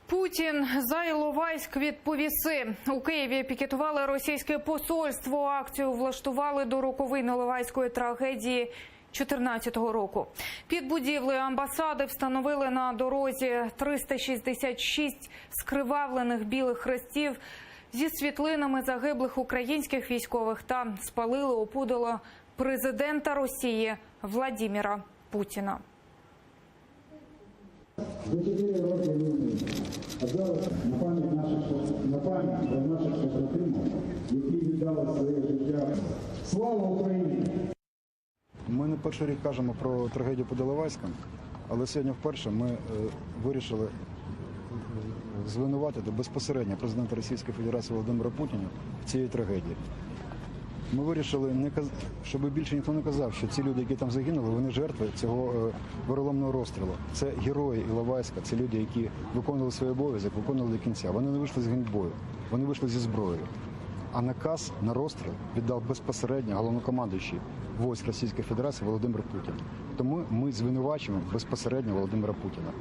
Путін за Іловайськ відповіси. У Києві пікетували російське посольство. Акцію влаштували до роковин Іловайської трагедії 2014 року. Під будівлею амбасади встановили на дорозі 366 скривавлених білих хрестів зі світлинами загиблих українських військових та спалили опудало президента Росії Владимира Путіна. За 4 роки війни, а зараз на пам'ять наших побратимів, які віддали своє життя. Слава Україні! Ми не перший рік кажемо про трагедію під Іловайськом, але сьогодні вперше ми вирішили звинуватити безпосередньо президента Російської Федерації Володимира Путіна в цій трагедії. Ми вирішили, щоб більше ніхто не казав, що ці люди, які там загинули, вони жертви цього вероломного розстрілу. Це герої Іловайська, це люди, які виконували свій обов'язок, виконували до кінця. Вони не вийшли з гандбою, вони вийшли зі зброєю. А наказ на розстріл віддав безпосередньо головнокомандуючий військ Російської Федерації Володимир Путін. Тому ми звинувачуємо безпосередньо Володимира Путіна.